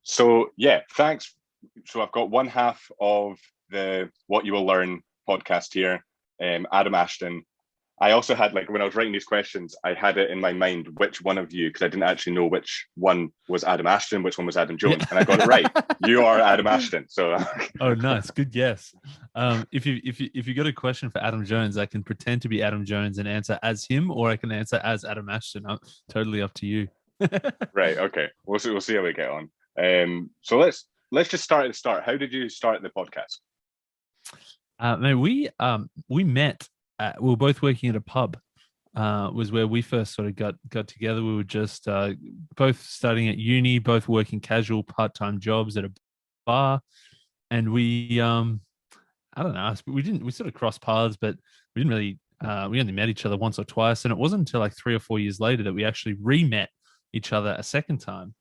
So yeah, thanks. So I've got one half of the What You Will Learn podcast here, Adam Ashton. I also had, like, when I was writing these questions, I had it in my mind which one of you, because I didn't actually know which one was Adam Ashton, which one was Adam Jones, Yeah. and I got it right. You are Adam Ashton. So Oh, nice, good guess. If you got a question for Adam Jones, I can pretend to be Adam Jones and answer as him, or I can answer as Adam Ashton. Totally up to you. right, okay, we'll see how we get on. So let's just start at the start. How did you start the podcast? Man, we met. We were both working at a pub. Was where we first sort of got together. We were just both studying at uni, both working casual part-time jobs at a bar, and I don't know, we sort of crossed paths, but we didn't really we only met each other once or twice, and it wasn't until like 3 or 4 years later that we actually re-met each other a second time.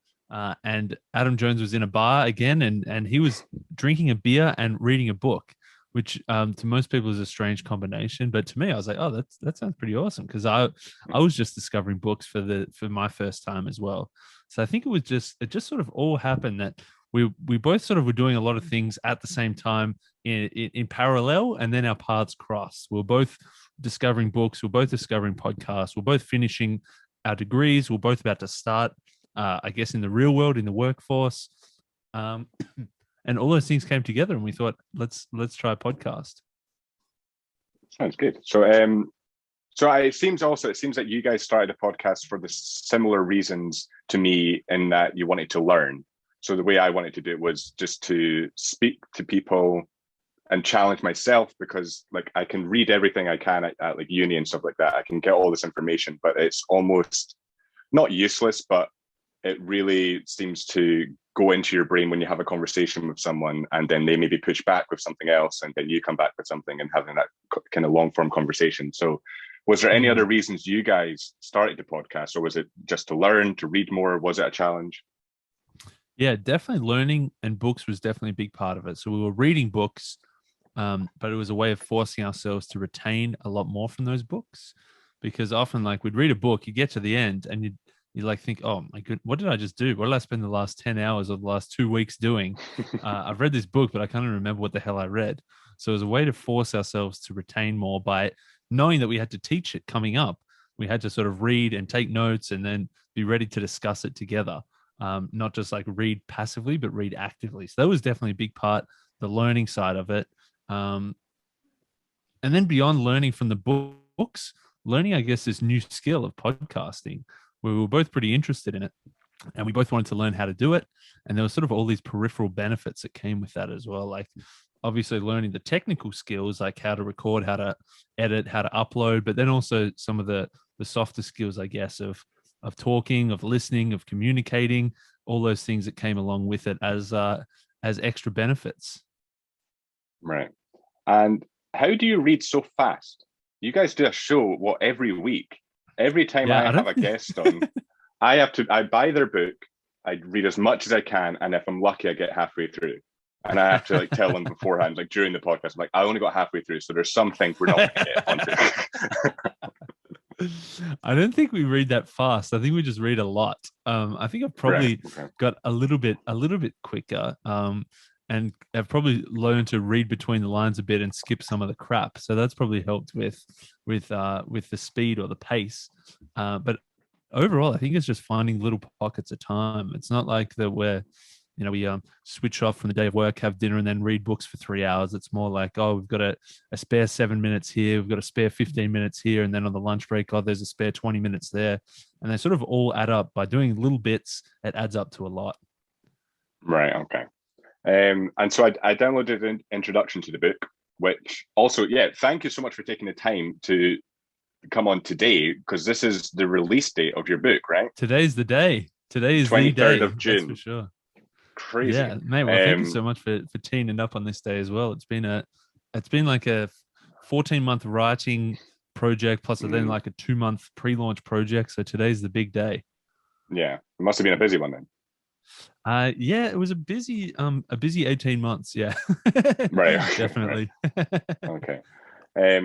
And Adam Jones was in a bar again, and he was drinking a beer and reading a book, which to most people is a strange combination, but to me, I was like, oh, that sounds pretty awesome, because I was just discovering books for my first time as well. So I think it just sort of all happened that we both sort of were doing a lot of things at the same time in parallel, and then our paths crossed. We were both discovering books, we we're both discovering podcasts, we we're both finishing our degrees, we we're both about to start, I guess, in the real world, in the workforce. And all those things came together, and we thought, let's try a podcast. Sounds good. So it seems that you guys started a podcast for the similar reasons to me, in that you wanted to learn. So the way I wanted to do it was just to speak to people and challenge myself, because like I can read everything I can at like uni and stuff like that. I can get all this information, but it's almost not useless, but it really seems to go into your brain when you have a conversation with someone, and then they maybe push back with something else, and then you come back with something, and having that kind of long form conversation. So was there any other reasons you guys started the podcast, or was it just to learn, to read more? Was it a challenge? Yeah, definitely learning, and books was definitely a big part of it. So we were reading books, but it was a way of forcing ourselves to retain a lot more from those books, because often, like, we'd read a book, you get to the end, and you like think, oh my goodness, what did I just do? What did I spend the last 10 hours or the last 2 weeks doing? I've read this book, but I can't even remember what the hell I read. So it was a way to force ourselves to retain more by knowing that we had to teach it coming up. We had to sort of read and take notes, and then be ready to discuss it together. Not just like read passively, but read actively. So that was definitely a big part, the learning side of it. And then beyond learning from the books, learning, I guess, this new skill of podcasting. We were both pretty interested in it, and we both wanted to learn how to do it. And there was sort of all these peripheral benefits that came with that as well. Like, obviously learning the technical skills, like how to record, how to edit, how to upload, but then also some of the softer skills, I guess, of talking, of listening, of communicating, all those things that came along with it as extra benefits. Right. And how do you read so fast? You guys do a show, what, every week? Every time I have a guest on, I buy their book, I read as much as I can, and if I'm lucky, I get halfway through. And I have to like tell them beforehand, like during the podcast, I'm like, I only got halfway through, so there's some things we're not going to get onto. I don't think we read that fast. I think we just read a lot. I think I've probably got a little bit quicker, and have probably learned to read between the lines a bit and skip some of the crap. So that's probably helped with the speed or the pace. But overall, I think it's just finding little pockets of time. It's not like that we switch off from the day of work, have dinner, and then read books for 3 hours. It's more like, oh, we've got a spare 7 minutes here, we've got a spare 15 minutes here, and then on the lunch break, oh, there's a spare 20 minutes there. And they sort of all add up. By doing little bits, it adds up to a lot. Right, okay. And so I downloaded an introduction to the book, which also, yeah, thank you so much for taking the time to come on today, because this is the release date of your book, right? Today's the day. Today is 23rd the day of June. That's for sure. Crazy. Yeah, mate. Well, thank you so much for teeing up on this day as well. It's been like a 14-month writing project, plus then like a 2-month pre-launch project. So today's the big day. Yeah, it must have been a busy one then. Yeah, it was a busy 18 months. Yeah. Right. Definitely. Okay.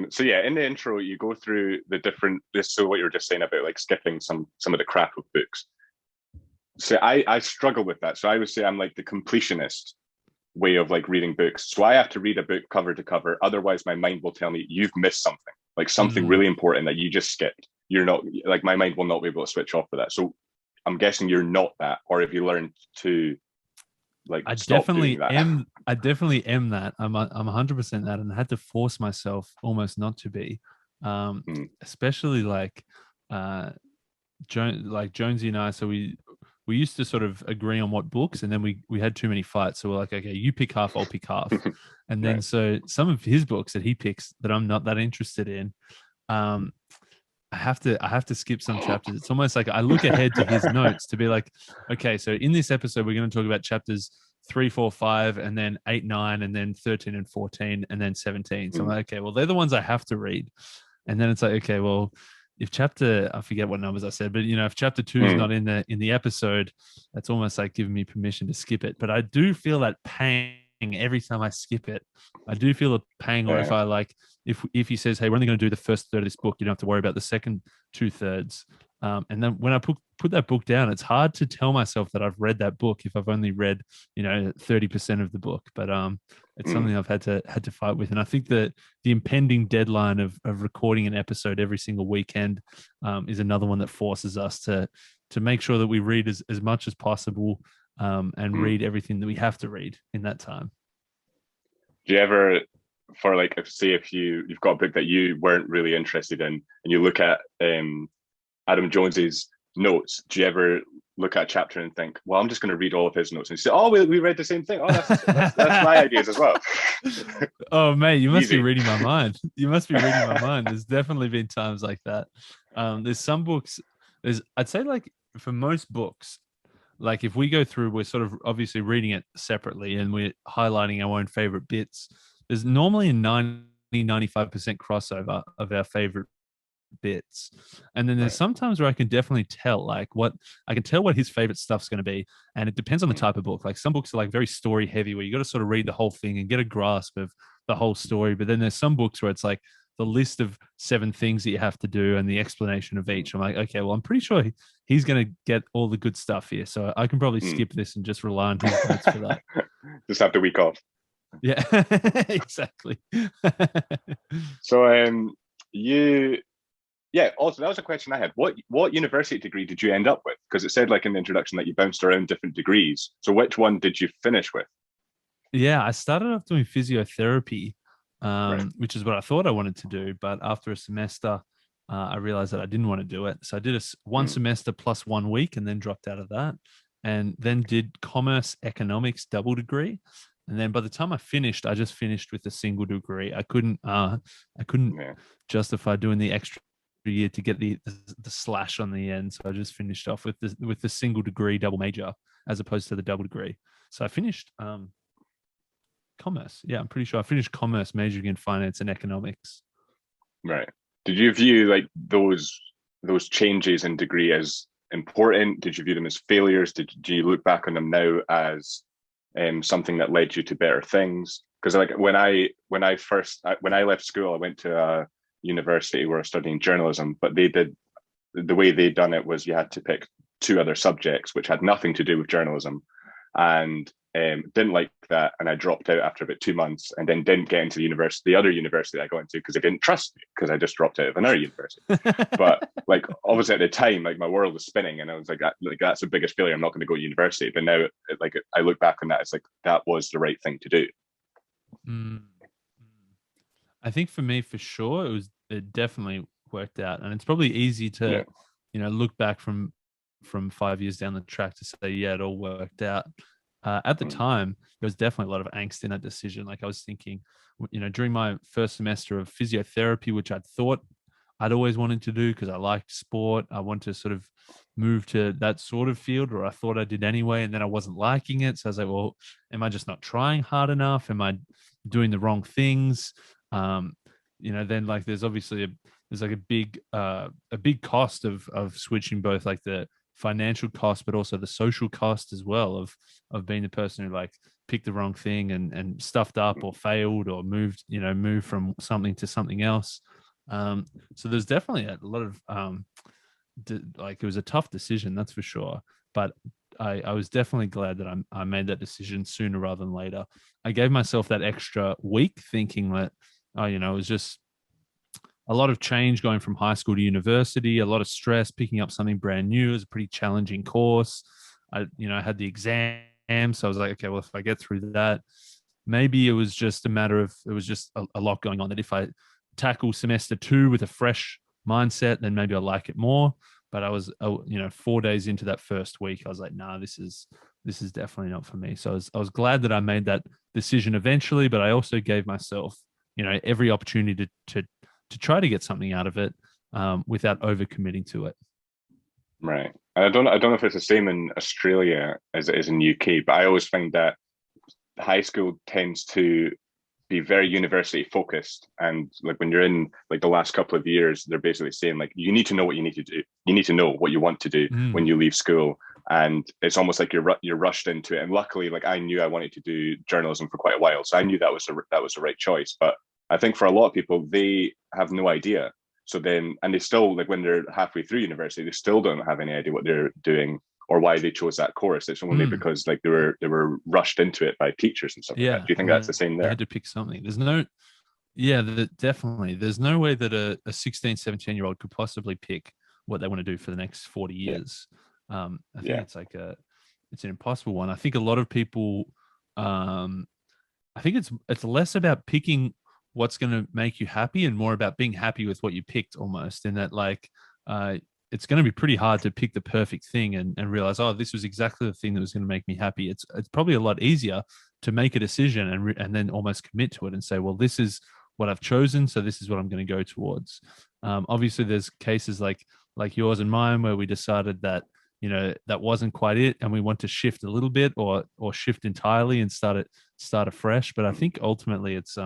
So yeah, in the intro, you go through the different. So what you were just saying about like skipping some of the crap of books. So I struggle with that. So I would say I'm like the completionist way of like reading books. So I have to read a book cover to cover. Otherwise, my mind will tell me you've missed something, like something Mm. really important that you just skipped. You're not like my mind will not be able to switch off with that. So I'm guessing you're not that, or have you learned to like stop doing that? I definitely am that. I'm 100% that, and I had to force myself almost not to be. Especially like Jonesy and I. So we used to sort of agree on what books, and then we had too many fights. So we're like, okay, you pick half, I'll pick half, and then Right. so some of his books that he picks that I'm not that interested in, um, I have to skip some chapters. It's almost like I look ahead to his notes to be like, okay, so in this episode we're going to talk about chapters 3, 4, 5, and then 8, 9, and then 13 and 14, and then 17. So I'm like, okay, well they're the ones I have to read, and then it's like, okay, well if chapter I forget what numbers I said, but if chapter 2 is not in the episode, that's almost like giving me permission to skip it. But I do feel that pang every time I skip it. I do feel a pang, or if I like if he says, hey, we're only going to do the first third of this book, you don't have to worry about the second 2/3. And then when I put that book down, it's hard to tell myself that I've read that book if I've only read 30% of the book. But it's something I've had to fight with. And I think that the impending deadline of recording an episode every single weekend is another one that forces us to make sure that we read as much as possible, and read everything that we have to read in that time. Do you ever, for like, if you've got a book that you weren't really interested in, and you look at Adam Jones's notes, do you ever look at a chapter and think, well, I'm just going to read all of his notes, and you say, oh, we read the same thing. Oh, that's my ideas as well. Oh, mate, you must be reading my mind. You must be reading my mind. There's definitely been times like that. There's some books. I'd say like for most books, like if we go through, we're sort of obviously reading it separately and we're highlighting our own favorite bits. There's normally a 95% crossover of our favorite bits. And then there's sometimes where I can definitely tell what his favorite stuff's going to be. And it depends on the type of book. Like some books are like very story heavy where you got to sort of read the whole thing and get a grasp of the whole story. But then there's some books where it's like the list of 7 things that you have to do and the explanation of each. I'm like, okay, well, I'm pretty sure he's going to get all the good stuff here. So I can probably skip this and just rely on his notes for that. Just have the week off. Yeah, exactly. So also that was a question I had. What university degree did you end up with? Because it said like in the introduction that you bounced around different degrees. So which one did you finish with? Yeah, I started off doing physiotherapy, which is what I thought I wanted to do. But after a semester, I realized that I didn't want to do it. So I did one semester plus 1 week and then dropped out of that, and then did commerce economics double degree. And then by the time I finished, I just finished with a single degree. I couldn't justify doing the extra year to get the slash on the end. So I just finished off with the single degree double major as opposed to the double degree. So I finished commerce. Yeah, I'm pretty sure I finished commerce, majoring in finance and economics. Right. Did you view like those changes in degree as important? Did you view them as failures? Do you look back on them now as something that led you to better things? Because like when I left school, I went to a university where I was studying journalism, but the way they'd done it was you had to pick 2 other subjects which had nothing to do with journalism, and didn't like that, and I dropped out after about 2 months, and then didn't get into the other university that I got into because they didn't trust me because I just dropped out of another university. But like obviously at the time, like my world was spinning, and I was like that's the biggest failure. I'm not going to go to university. But now, like I look back on that, it's like that was the right thing to do. I think for me, for sure, it definitely worked out, and it's probably easy to look back from 5 years down the track to say, yeah, it all worked out. At the time, there was definitely a lot of angst in that decision. Like I was thinking, during my first semester of physiotherapy, which I'd thought I'd always wanted to do because I liked sport. I wanted to sort of move to that sort of field, or I thought I did anyway, and then I wasn't liking it. So I was like, well, am I just not trying hard enough? Am I doing the wrong things? Then like there's obviously a big cost of switching, both like the financial cost but also the social cost as well of being the person who like picked the wrong thing and stuffed up or failed or moved from something to something else. So there's definitely a lot of like it was a tough decision, that's for sure. But I was definitely glad that I made that decision sooner rather than later. I gave myself that extra week thinking that, it was just a lot of change going from high school to university, a lot of stress, picking up something brand new. It was a pretty challenging course. I had the exam, so I was like, okay, well, if I get through that, maybe it was just a matter of, it was just a lot going on, that if I tackle semester 2 with a fresh mindset, then maybe I'll like it more. But I was, 4 days into that first week, I was like, nah, this is definitely not for me. So I was glad that I made that decision eventually, but I also gave myself, every opportunity to try to get something out of it, without overcommitting to it. Right. And I don't know if it's the same in Australia as it is in UK, but I always find that high school tends to be very university focused, and like when you're in like the last couple of years, they're basically saying like you need to know what you need to do, you need to know what you want to do when you leave school, and it's almost like you're rushed into it. And luckily, like I knew I wanted to do journalism for quite a while, so I knew that was the right choice. But I think for a lot of people, they have no idea. So then, and they still, like when they're halfway through university, they still don't have any idea what they're doing or why they chose that course. It's only because like they were rushed into it by teachers and stuff like that. Do you think that's the same there? You had to pick something. Definitely. There's no way that a 16, 17-year-old could possibly pick what they want to do for the next 40 years. I think it's it's an impossible one. I think a lot of people, I think it's less about picking what's going to make you happy and more about being happy with what you picked, almost, in that like, it's going to be pretty hard to pick the perfect thing and realize, oh, this was exactly the thing that was going to make me happy. It's probably a lot easier to make a decision and then almost commit to it and say, well, this is what I've chosen, so this is what I'm going to go towards. Obviously, there's cases like yours and mine where we decided that that wasn't quite it, and we want to shift a little bit or shift entirely and start afresh. But I think ultimately it's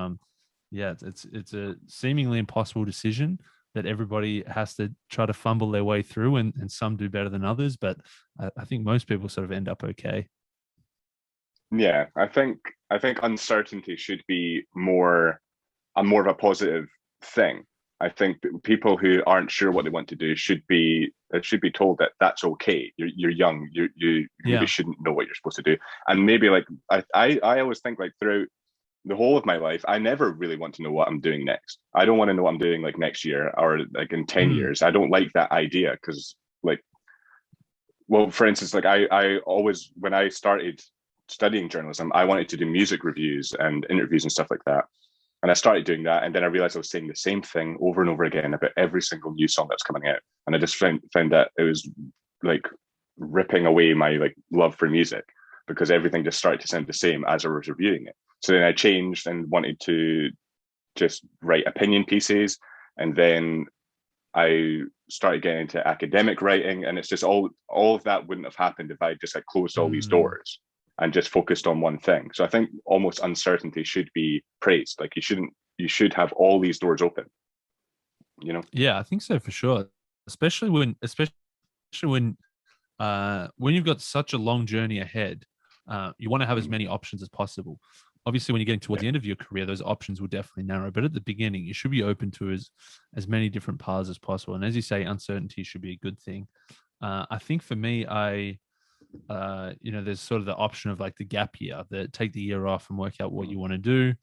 it's a seemingly impossible decision that everybody has to try to fumble their way through, and some do better than others, but I think most people sort of end up okay. Yeah, I think uncertainty should be more of a positive thing. I think people who aren't sure what they want to do should be told that that's okay. You're young. You maybe shouldn't know what you're supposed to do. And maybe like I always think like throughout the whole of my life, I never really want to know what I'm doing next. I don't want to know what I'm doing like next year or like in 10 years. I don't like that idea because like, well, for instance, like I always, when I started studying journalism, I wanted to do music reviews and interviews and stuff like that. And I started doing that. And then I realized I was saying the same thing over and over again about every single new song that's coming out. And I just found that it was like ripping away my like love for music, because everything just started to sound the same as I was reviewing it. So then I changed and wanted to just write opinion pieces. And then I started getting into academic writing. And it's just all of that wouldn't have happened if I just like closed all these doors and just focused on one thing. So I think almost uncertainty should be praised. Like you should have all these doors open, Yeah, I think so for sure. Especially when you've got such a long journey ahead, you want to have as many options as possible. Obviously, when you're getting towards the end of your career, those options will definitely narrow. But at the beginning, you should be open to as many different paths as possible. And as you say, uncertainty should be a good thing. I think for me, there's sort of the option of like the gap year, that take the year off and work out what you want to do.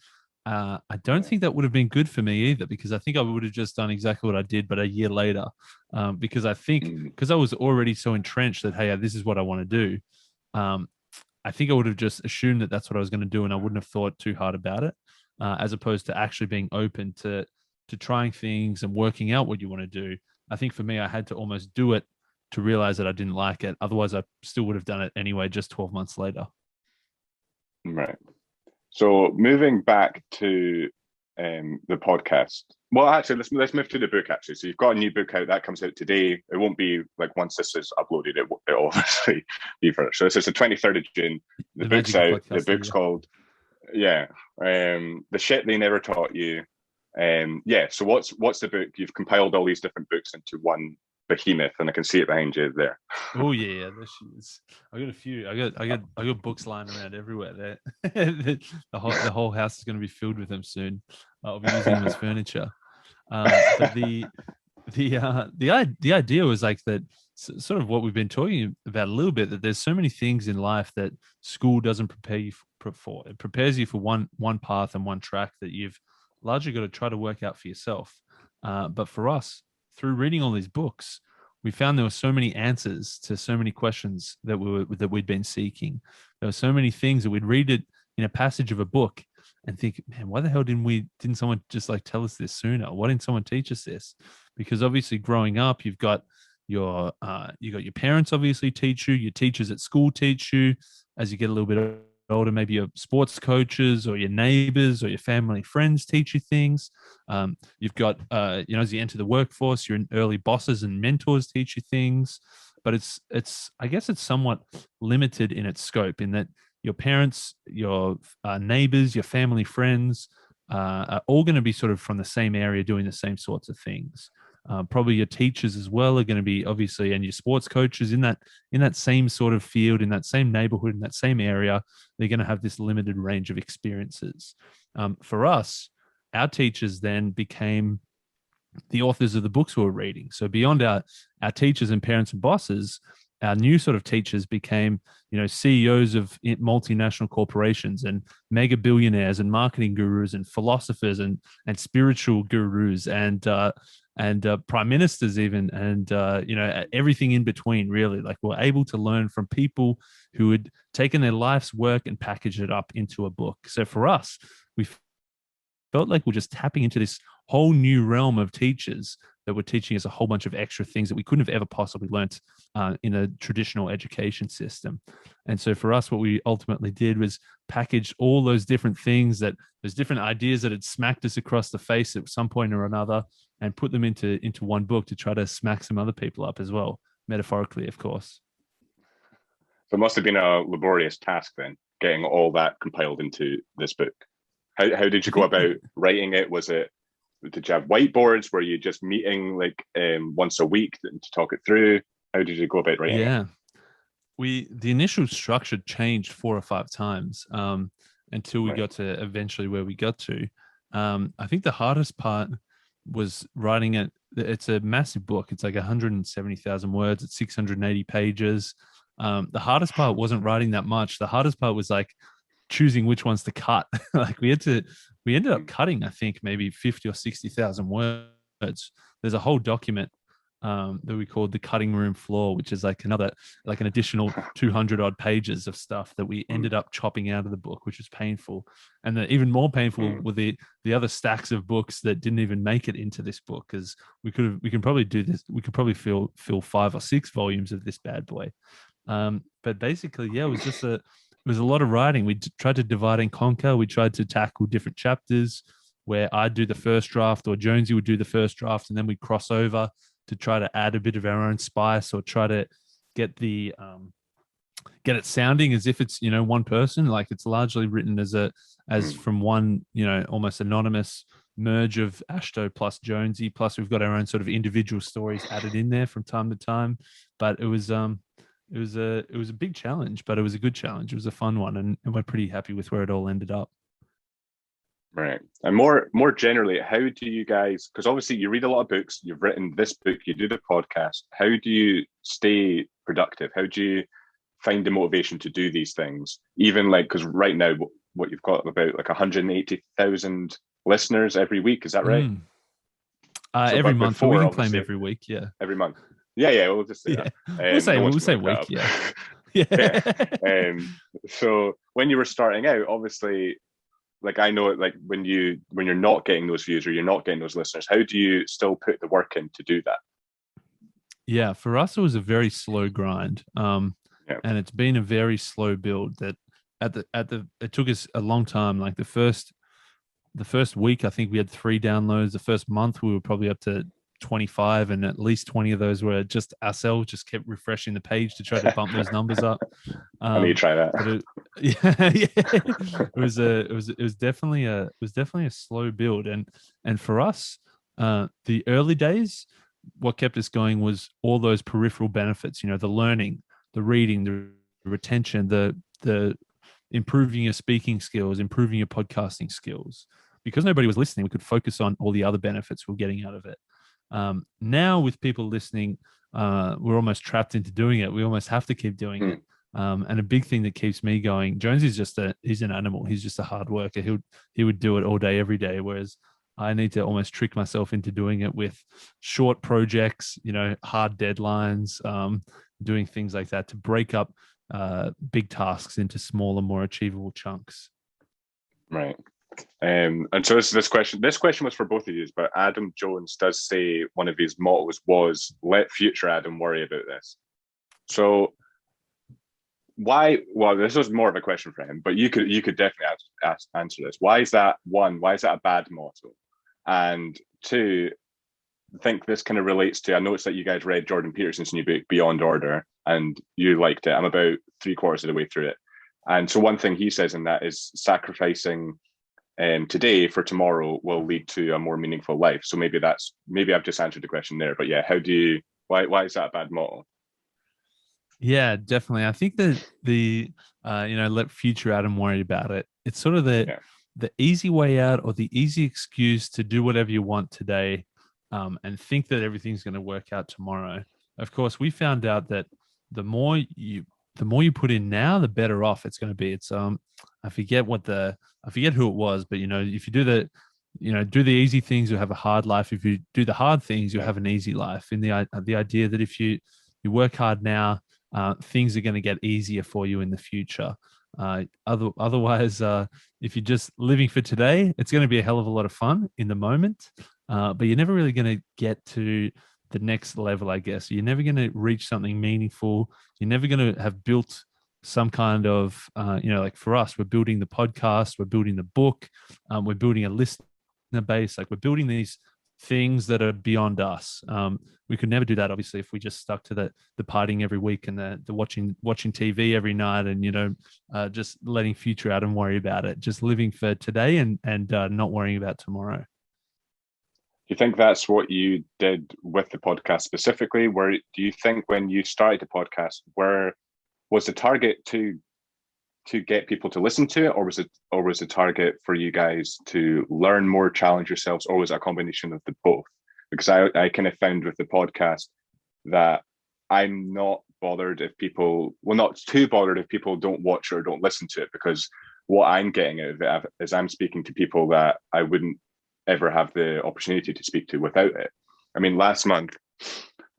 I don't think that would have been good for me either, because I think I would have just done exactly what I did, but a year later, because I was already so entrenched that, hey, this is what I want to do. I think I would have just assumed that that's what I was going to do, and I wouldn't have thought too hard about it, as opposed to actually being open to trying things and working out what you want to do. I think for me, I had to almost do it to realize that I didn't like it. Otherwise, I still would have done it anyway, just 12 months later. Right. So moving back to the podcast. Well, actually, let's move to the book. Actually, so you've got a new book out that comes out today. It won't be like once this is uploaded. It'll obviously be first. So this is the 23rd of June. The book's out. The book's called the shit they never taught you. So what's the book? You've compiled all these different books into one behemoth, and I can see it behind you there. Oh yeah, there she is. I got a few. I got books lying around everywhere. There, the whole house is going to be filled with them soon. I'll be using them as furniture. But the idea was like that, sort of what we've been talking about a little bit, that there's so many things in life that school doesn't prepare you for. It prepares you for one path and one track that you've largely got to try to work out for yourself. But for us, through reading all these books, we found there were so many answers to so many questions that we'd been seeking. There were so many things that we'd read it in a passage of a book and think, man, why the hell didn't someone just like tell us this sooner? Why didn't someone teach us this? Because obviously growing up, you've got your parents obviously teach you, your teachers at school teach you. As you get a little bit older, maybe your sports coaches or your neighbors or your family friends teach you things. You've got as you enter the workforce, your early bosses and mentors teach you things. But I guess it's somewhat limited in its scope, in that your parents, your neighbors, your family friends are all going to be sort of from the same area doing the same sorts of things. Probably your teachers as well are going to be, obviously, and your sports coaches in that same sort of field, in that same neighborhood, in that same area. They're going to have this limited range of experiences. For us, our teachers then became the authors of the books we were reading. So beyond our teachers and parents and bosses, our new sort of teachers became, CEOs of multinational corporations and mega billionaires and marketing gurus and philosophers and spiritual gurus and prime ministers even, and everything in between. Really, like, we're able to learn from people who had taken their life's work and packaged it up into a book. So for us, we felt like we're just tapping into this whole new realm of teachers that were teaching us a whole bunch of extra things that we couldn't have ever possibly learnt in a traditional education system. And so for us, what we ultimately did was package all those different things, those different ideas that had smacked us across the face at some point or another, and put them into one book to try to smack some other people up as well, metaphorically, of course. So it must have been a laborious task then, getting all that compiled into this book. How did you go about writing it? Did you have whiteboards? Were you just meeting like once a week to talk it through? How did you go about writing it? The initial structure changed 4 or 5 times until we Right. got to eventually where we got to. I think the hardest part was writing it. It's a massive book. It's like 170,000 words. It's 680 pages. The hardest part wasn't writing that much. The hardest part was like choosing which ones to cut. Like we ended up cutting, I think, maybe 50 or 60,000 words. There's a whole document that we called the cutting room floor, which is like an additional 200 odd pages of stuff that we ended up chopping out of the book, which was painful. And even more painful were the other stacks of books that didn't even make it into this book, because we can probably do this. We could probably fill 5 or 6 volumes of this bad boy. But basically, yeah, it was a lot of writing. We tried to divide and conquer. We tried to tackle different chapters where I'd do the first draft or Jonesy would do the first draft, and then we'd cross over to try to add a bit of our own spice or try to get it sounding as if it's one person. Like, it's largely written as from one almost anonymous merge of Ashton plus Jonesy, plus we've got our own sort of individual stories added in there from time to time. But it was a big challenge, but it was a good challenge. It was a fun one, and we're pretty happy with where it all ended up. Right. And more generally, how do you guys, because obviously you read a lot of books, you've written this book, you do the podcast, how do you stay productive? How do you find the motivation to do these things? Even like, because right now, what you've got about like 180,000 listeners every week, is that right? So every month. Before, we can claim every week, yeah. Every month. Yeah, we'll just say that. We'll say week, yeah. Yeah. So when you were starting out, obviously, like, I know, like, when you're not getting those views or you're not getting those listeners, how do you still put the work in to do that? Yeah, for us, it was a very slow grind. And it's been a very slow build. That it took us a long time. Like the first week, I think we had 3 downloads. The first month, we were probably up to 25, and at least 20 of those were just ourselves, just kept refreshing the page to try to bump those numbers up. I need to try that. It was definitely a slow build, and for us, the early days, what kept us going was all those peripheral benefits. The learning, the reading, the retention, the improving your speaking skills, improving your podcasting skills. Because nobody was listening, we could focus on all the other benefits we're getting out of it. Now with people listening, we're almost trapped into doing it. We almost have to keep doing it. And a big thing that keeps me going, Jones is he's an animal. He's just a hard worker. He would do it all day, every day. Whereas I need to almost trick myself into doing it with short projects, hard deadlines, doing things like that to break up big tasks into smaller, more achievable chunks. Right. And so this question was for both of you, but Adam Jones does say one of his mottos was "Let future Adam worry about this." So why? Well, this was more of a question for him, but you could definitely answer this. Why is that one? Why is that a bad motto? And two, I think this kind of relates to. I noticed that you guys read Jordan Peterson's new book Beyond Order, and you liked it. I'm about 3/4 of the way through it, and so one thing he says in that is sacrificing today for tomorrow will lead to a more meaningful life. So maybe I've just answered the question there. But yeah, why is that a bad motto? Yeah, definitely. I think that the let future Adam worry about it. It's sort of the easy way out or the easy excuse to do whatever you want today, and think that everything's going to work out tomorrow. Of course, we found out that the more you put in now, the better off it's going to be. It's I forget who it was, but if you do do the easy things, you'll have a hard life. If you do the hard things, you'll have an easy life. In the idea that if you work hard now, things are going to get easier for you in the future. Otherwise, if you're just living for today, it's going to be a hell of a lot of fun in the moment, but you're never really going to get to the next level, I guess. You're never going to reach something meaningful. You're never going to have built some kind of, like for us, we're building the podcast, we're building the book, we're building a listener base, like we're building these things that are beyond us. We could never do that, obviously, if we just stuck to the partying every week and the watching TV every night and just letting future Adam worry about it, just living for today and not worrying about tomorrow. Do you think that's what you did with the podcast specifically? Where do you think when you started the podcast, where was the target to get people to listen to it, or was the target for you guys to learn more, challenge yourselves, or was it a combination of the both? Because I kind of found with the podcast that I'm not bothered if people, well, not too bothered if people don't watch or don't listen to it, because what I'm getting out of it is I'm speaking to people that I wouldn't ever have the opportunity to speak to without it. I mean, last month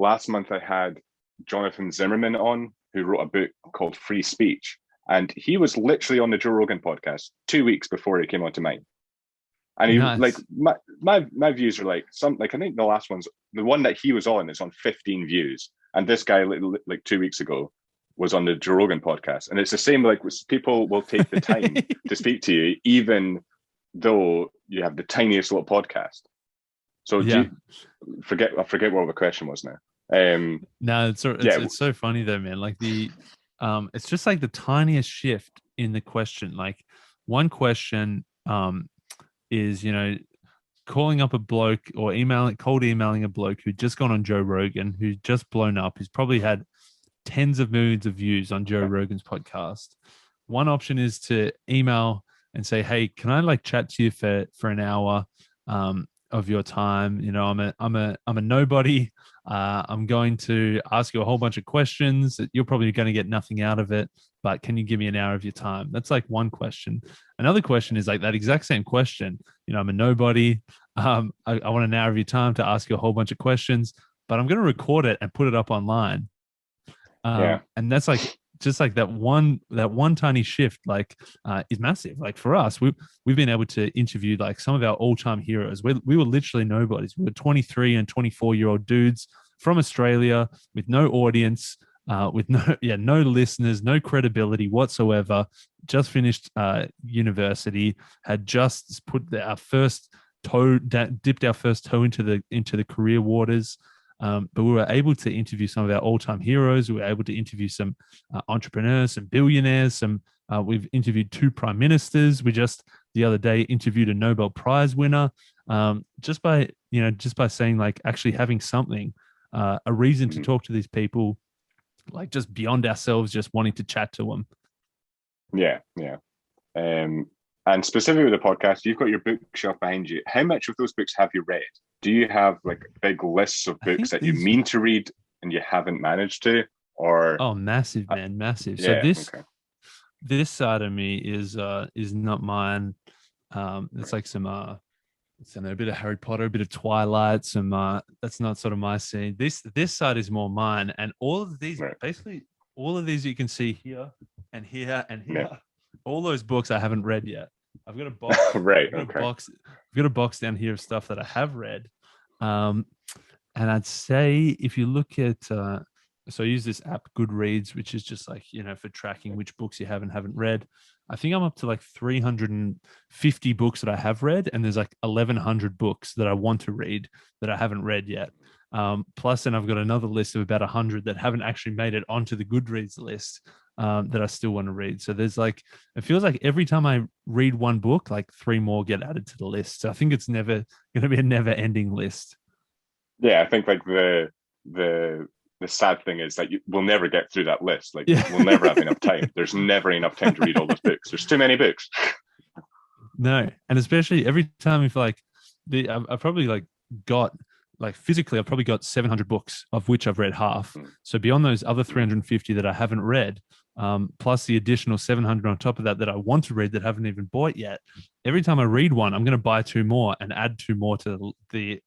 I had Jonathan Zimmerman on, who wrote a book called Free Speech. And he was literally on the Joe Rogan podcast 2 weeks before he came onto mine. And he like my views are like I think the last one's the one that he was on is on 15 views. And this guy like 2 weeks ago was on the Joe Rogan podcast. And it's the same, like people will take the time to speak to you, even though you have the tiniest little podcast. So I forget what the question was now. No, it's so funny though, man. Like it's just like the tiniest shift in the question. Like one question is, calling up a bloke or cold emailing a bloke who'd just gone on Joe Rogan, who's just blown up, who's probably had tens of millions of views on Joe Rogan's podcast. One option is to email and say, hey, can I like chat to you for an hour of your time? I'm a nobody. I'm going to ask you a whole bunch of questions that you're probably going to get nothing out of it, but can you give me an hour of your time? That's like one question. Another question is like that exact same question. I'm a nobody. I want an hour of your time to ask you a whole bunch of questions, but I'm going to record it and put it up online. And that's like just like that one tiny shift is massive. Like for us, we've been able to interview like some of our all-time heroes. We were literally nobodies. We were 23 and 24-year-old dudes from Australia with no audience, with no listeners, no credibility whatsoever. Just finished university, had just put our first dipped our first toe into the career waters. But we were able to interview some of our all-time heroes. We were able to interview some entrepreneurs, some billionaires. We've interviewed 2 prime ministers. We just the other day interviewed a Nobel Prize winner. Just by saying like actually having something, a reason to talk to these people, like just beyond ourselves, just wanting to chat to them. Yeah. And specifically with the podcast, you've got your bookshelf behind you. How much of those books have you read? do you have like big lists of I books think that you these. mean to read and you haven't managed to? Or Oh, massive, uh, man, massive. So yeah, this okay, this side of me is not mine. It's right, like some it's a bit of Harry Potter, a bit of Twilight, some that's not sort of my scene. This side is more mine, and all of these right, basically all of these you can see here and here and yeah, here. All those books I haven't read yet. I've got a box. right, I've got a okay, box. I've got a box down here of stuff that I have read. Um, and I'd say if you look at so I use this app Goodreads, which is just like, for tracking which books you have and haven't read. I think I'm up to like 350 books that I have read, and there's like 1,100 books that I want to read that I haven't read yet. Plus, then I've got another list of about 100 that haven't actually made it onto the Goodreads list, that I still want to read. So there's like, it feels like every time I read one book, like three more get added to the list. So I think it's never going to be a never ending list. yeah. I think like the sad thing is that we'll never get through that list. Like Yeah. we'll never have enough time. There's never enough time to read all those books. There's too many books. No, and especially every time if like I've probably like got like physically I've probably got 700 books of which I've read half. Mm, So beyond those other mm, 350 that I haven't read, plus the additional 700 on top of that that I want to read that I haven't even bought yet. Every time I read one, I'm going to buy two more and add two more to the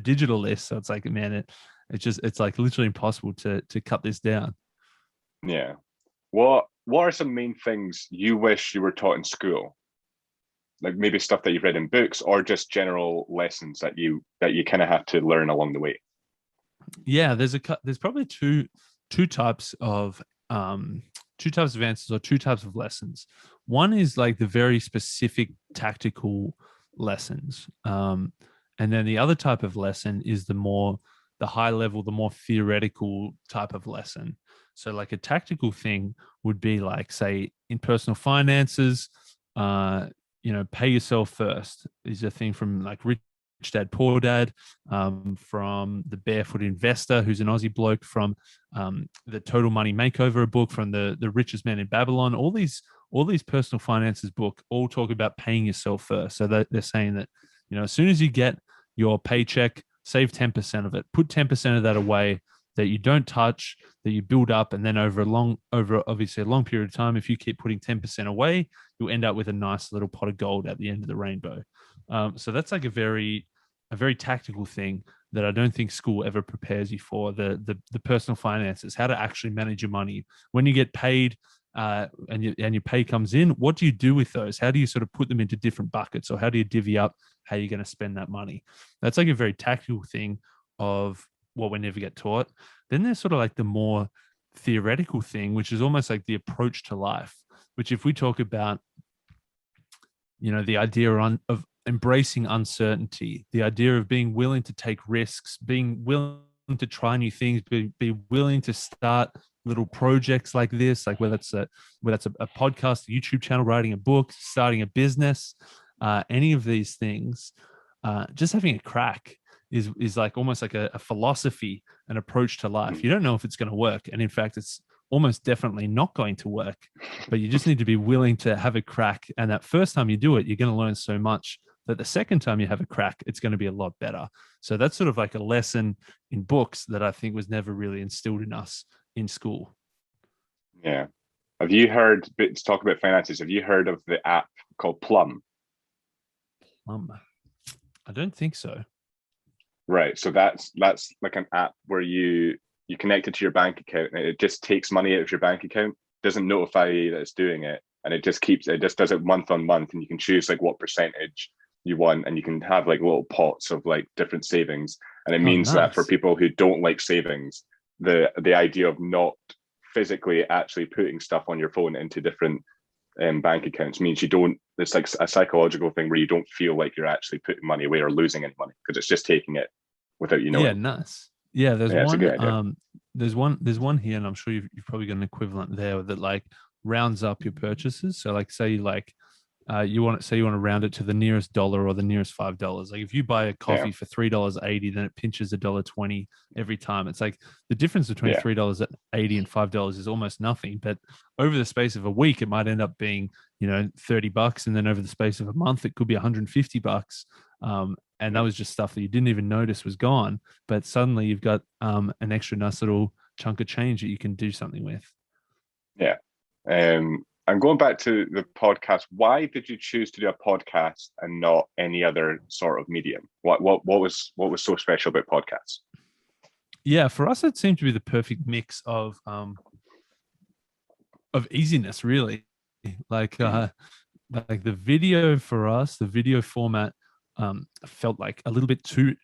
digital list. So it's like, man, it's like literally impossible to cut this down. yeah. What are some main things you wish you were taught in school? Like maybe stuff that you've read in books or just general lessons that you kind of have to learn along the way. Yeah, there's probably two types of answers or two types of lessons. One is like the very specific tactical lessons, and then the other type of lesson is the high level, the more theoretical type of lesson. So like a tactical thing would be like, say, in personal finances, uh pay yourself first is a thing from like Rich Dad Poor Dad, from the Barefoot Investor, who's an Aussie bloke, from the Total Money Makeover book, from the Richest Man in Babylon. All these personal finances book all talk about paying yourself first. So they're saying that as soon as you get your paycheck, save 10% of it, put 10% of that away that you don't touch, that you build up, and then over obviously a long period of time, if you keep putting 10% away, you'll end up with a nice little pot of gold at the end of the rainbow. So that's like a very tactical thing that I don't think school ever prepares you for, the personal finances, how to actually manage your money when you get paid. And your pay comes in, what do you do with those? How do you sort of put them into different buckets, or how do you divvy up how you're going to spend that money? That's like a very tactical thing of what we never get taught. Then there's sort of like the more theoretical thing, which is almost like the approach to life, which if we talk about, the idea of embracing uncertainty, the idea of being willing to take risks, being willing to try new things, be willing to start little projects like this, like whether it's a podcast, a YouTube channel, writing a book, starting a business, any of these things, just having a crack is like almost like a philosophy, an approach to life. You don't know if it's going to work, and in fact, it's almost definitely not going to work. But you just need to be willing to have a crack, and that first time you do it, you're going to learn so much that the second time you have a crack, it's going to be a lot better. So that's sort of like a lesson in books that I think was never really instilled in us in school. Yeah. Have you heard, to talk about finances, have you heard of the app called Plum? I don't think so. Right. So that's like an app where you connect it to your bank account and it just takes money out of your bank account, doesn't notify you that it's doing it, and it just does it month on month, and you can choose like what percentage you want, and you can have like little pots of like different savings. And it Oh, means that for nice. people who don't like savings, the idea of not physically actually putting stuff on your phone into different bank accounts means you don't. It's like a psychological thing where you don't feel like you're actually putting money away or losing any money because it's just taking it without you Yeah, knowing. nice. Yeah, there's Yeah, it's a one. good idea. There's one here, and I'm sure you've probably got an equivalent there that like rounds up your purchases. So like, say like you want to round it to the nearest dollar or the nearest $5. Like if you buy a Yeah, coffee for $3.80, then it pinches $1.20 every time. It's like the difference between yeah, $3.80 and $5 is almost nothing. But over the space of a week, it might end up being $30, and then over the space of a month, it could be $150. And that was just stuff that you didn't even notice was gone. But suddenly you've got an extra nice little chunk of change that you can do something with. Yeah. And going back to the podcast, why did you choose to do a podcast and not any other sort of medium? What was so special about podcasts? Yeah, for us, it seemed to be the perfect mix of easiness, really. Like like the video for us, the video format felt like a little bit too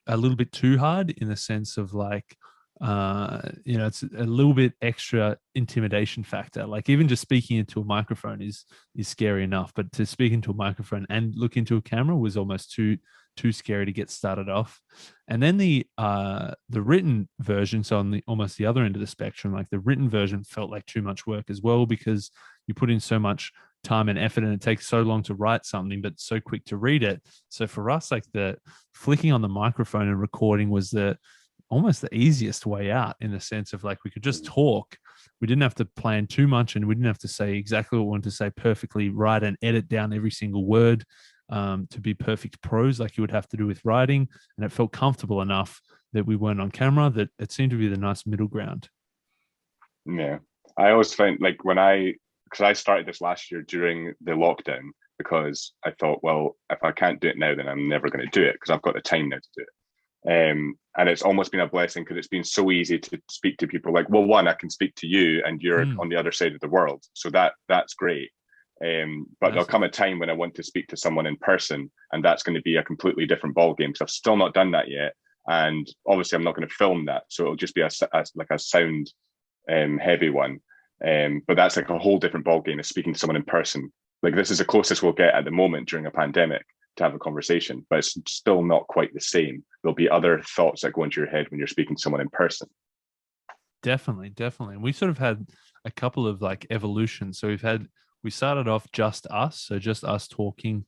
hard, in the sense of like it's a little bit extra intimidation factor. Like even just speaking into a microphone is scary enough, but to speak into a microphone and look into a camera was almost too scary to get started off. And then the written version, so on the almost the other end of the spectrum, like the written version felt like too much work as well, because you put in so much time and effort and it takes so long to write something but so quick to read it. So for us, like the flicking on the microphone and recording was almost the easiest way out, in the sense of like we could just talk. We didn't have to plan too much, and we didn't have to say exactly what we wanted to say perfectly right and edit down every single word to be perfect prose like you would have to do with writing. And it felt comfortable enough that we weren't on camera, that it seemed to be the nice middle ground. Yeah. I always find like because I started this last year during the lockdown, because I thought, well, if I can't do it now, then I'm never going to do it, because I've got the time now to do it. And it's almost been a blessing, because it's been so easy to speak to people. Like, well, one, I can speak to you and you're on the other side of the world. So that's great. But there'll come a time when I want to speak to someone in person, and that's going to be a completely different ballgame, because I've still not done that yet. And obviously I'm not going to film that. So it'll just be like a sound heavy one. But that's like a whole different ballgame, is speaking to someone in person. Like this is the closest we'll get at the moment during a pandemic to have a conversation, but it's still not quite the same. There'll be other thoughts that go into your head when you're speaking to someone in person. Definitely. And we sort of had a couple of like evolutions. So we started off just us, so just us talking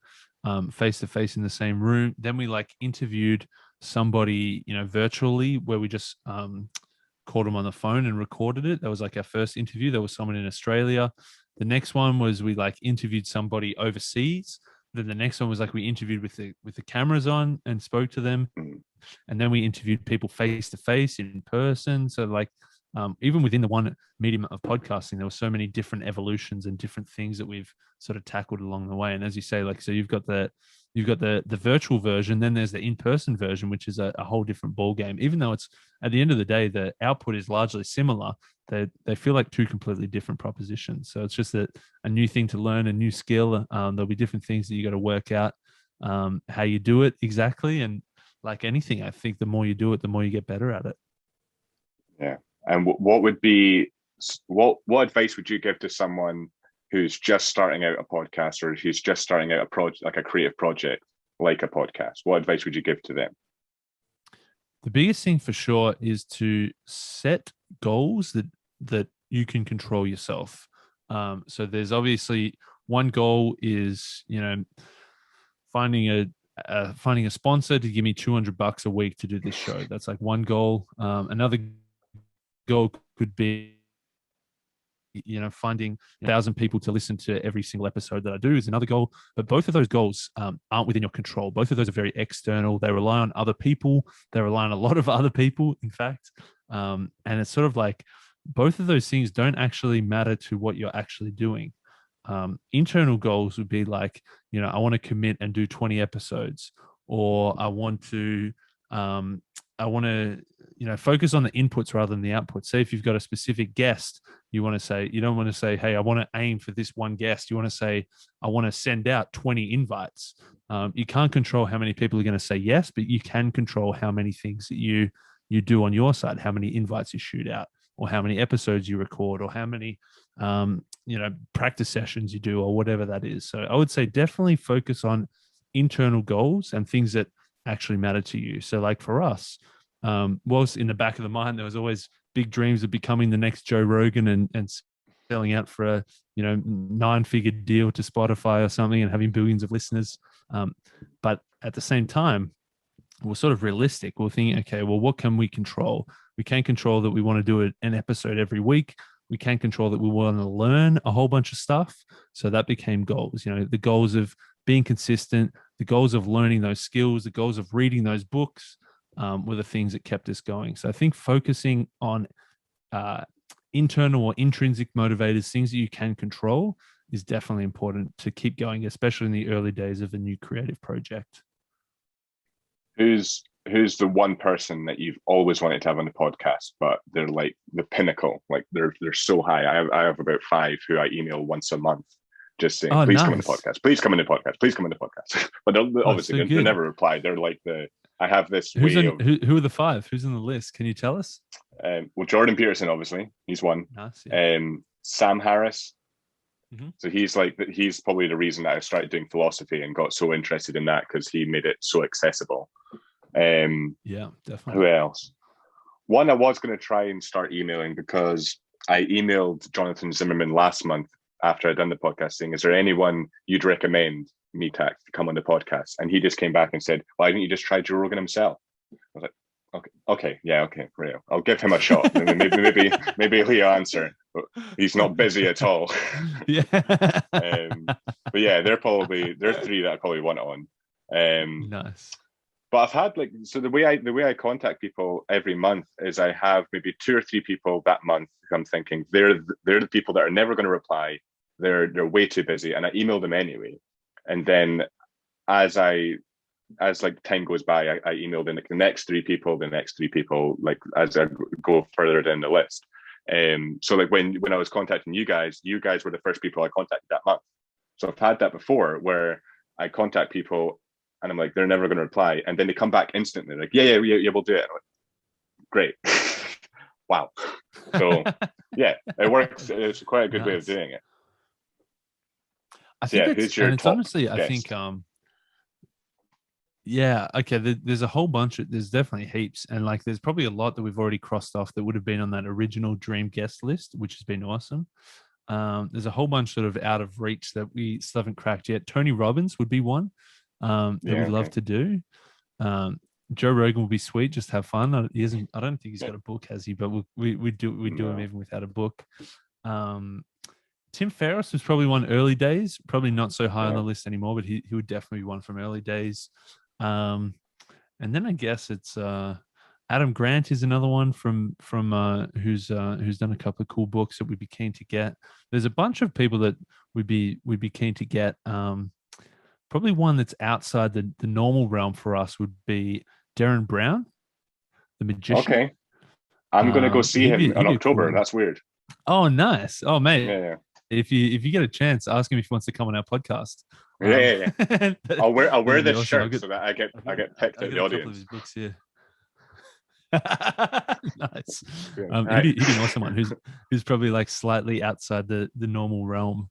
face to face in the same room. Then we like interviewed somebody, virtually, where we just called them on the phone and recorded it. That was like our first interview. There was someone in Australia. The next one was we like interviewed somebody overseas. Then the next one was like we interviewed with the cameras on and spoke to them. And then we interviewed people face to face in person. So like even within the one medium of podcasting, there were so many different evolutions and different things that we've sort of tackled along the way. And as you say, like, so you've got the virtual version, then there's the in-person version, which is a whole different ball game. Even though it's at the end of the day, the output is largely similar, they feel like two completely different propositions. So it's just a new thing to learn, a new skill. There'll be different things that you got to work out how you do it exactly. And like anything, I think the more you do it, the more you get better at it. Yeah. And what advice would you give to someone who's just starting out a podcast, or who's just starting out a project, like a creative project, like a podcast? What advice would you give to them? The biggest thing for sure is to set goals that you can control yourself. So there's obviously one goal is, finding a sponsor to give me $200 a week to do this show. That's like one goal. Another goal could be, finding 1,000 people to listen to every single episode that I do is another goal. But both of those goals aren't within your control. Both of those are very external. They rely on other people. They rely on a lot of other people, in fact. And it's sort of like both of those things don't actually matter to what you're actually doing. Internal goals would be like, I want to commit and do 20 episodes, or I want to focus on the inputs rather than the outputs. Say if you've got a specific guest, you don't want to say, hey, I want to aim for this one guest. You want to say, I want to send out 20 invites. You can't control how many people are going to say yes, but you can control how many things that you do on your side, how many invites you shoot out, or how many episodes you record, or how many practice sessions you do, or whatever that is. So I would say definitely focus on internal goals and things that actually matter to you. So like for us, whilst in the back of the mind, there was always big dreams of becoming the next Joe Rogan and selling out for a 9-figure deal to Spotify or something and having billions of listeners. But at the same time, we're sort of realistic. We're thinking, okay, well, what can we control? We can control that we want to do an episode every week. We can control that we want to learn a whole bunch of stuff. So that became goals. The goals of being consistent, the goals of learning those skills, the goals of reading those books were the things that kept us going. So I think focusing on internal or intrinsic motivators, things that you can control, is definitely important to keep going, especially in the early days of a new creative project. Who's the one person that you've always wanted to have on the podcast, but they're like the pinnacle, like they're so high? I have about 5 who I email once a month, just saying, please come on the podcast, please come on the podcast, please come on the podcast. But obviously they never reply. They're like I have this who are the 5? Who's on the list? Can you tell us? Well, Jordan Peterson, obviously, he's one. Nice, yeah. Sam Harris. Mm-hmm. So he's probably the reason that I started doing philosophy and got so interested in that, because he made it so accessible. Yeah, definitely. Who else? One I was going to try and start emailing, because I emailed Jonathan Zimmerman last month after I'd done the podcast, saying, is there anyone you'd recommend me to come on the podcast? And he just came back and said, why didn't you just try Joe Rogan himself? I was like, okay, great. I'll give him a shot. maybe he'll answer. But he's not busy at all. Yeah. But yeah, they're 3 that I probably want on. Nice. But I've had the way I contact people every month is I have maybe 2 or 3 people that month who I'm thinking they're the people that are never going to reply. They're way too busy, and I email them anyway. And then as time goes by, I emailed in the next 3 people, like as I go further down the list. So like when I was contacting you guys were the first people I contacted that month. So I've had that before, where I contact people and I'm like, they're never going to reply, and then they come back instantly, like, yeah, we'll do it. Like, great. Wow. So yeah, it works. It's quite a good way of doing it. I think who's your top honestly, guest? I think yeah, okay, there's a whole bunch there's definitely heaps, and like there's probably a lot that we've already crossed off that would have been on that original dream guest list, which has been awesome. There's a whole bunch sort of out of reach that we still haven't cracked yet. Tony Robbins would be one that we'd love to do. Joe Rogan will be sweet, just have fun. I don't think he's got a book, has he? But we do him even without a book. Tim Ferriss was probably one early days, probably not so high on the list anymore, but he would definitely be one from early days. And then I guess it's Adam Grant is another one from who's done a couple of cool books that we'd be keen to get. There's a bunch of people that we'd be keen to get. Probably one that's outside the normal realm for us would be Darren Brown, the magician. Okay, I'm gonna go see him in October. Cool. That's weird. Oh, nice. Oh, mate. Yeah. If you get a chance, ask him if he wants to come on our podcast. Yeah. I'll wear this shirt so that I get picked at the audience. Of his books here. Nice. He'd be an awesome one. Who's probably like slightly outside the normal realm.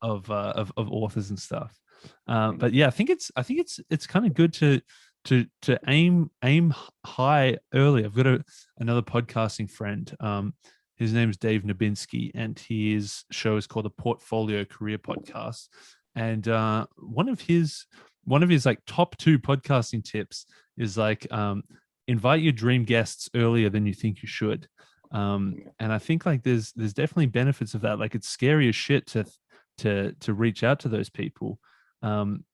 Of authors and stuff. But yeah, I think it's kind of good to aim high early. I've got another podcasting friend. His name's Dave Nabinski, and his show is called the Portfolio Career Podcast. And one of his like top 2 podcasting tips is like invite your dream guests earlier than you think you should. And I think like there's definitely benefits of that. Like it's scary as shit to reach out to those people. And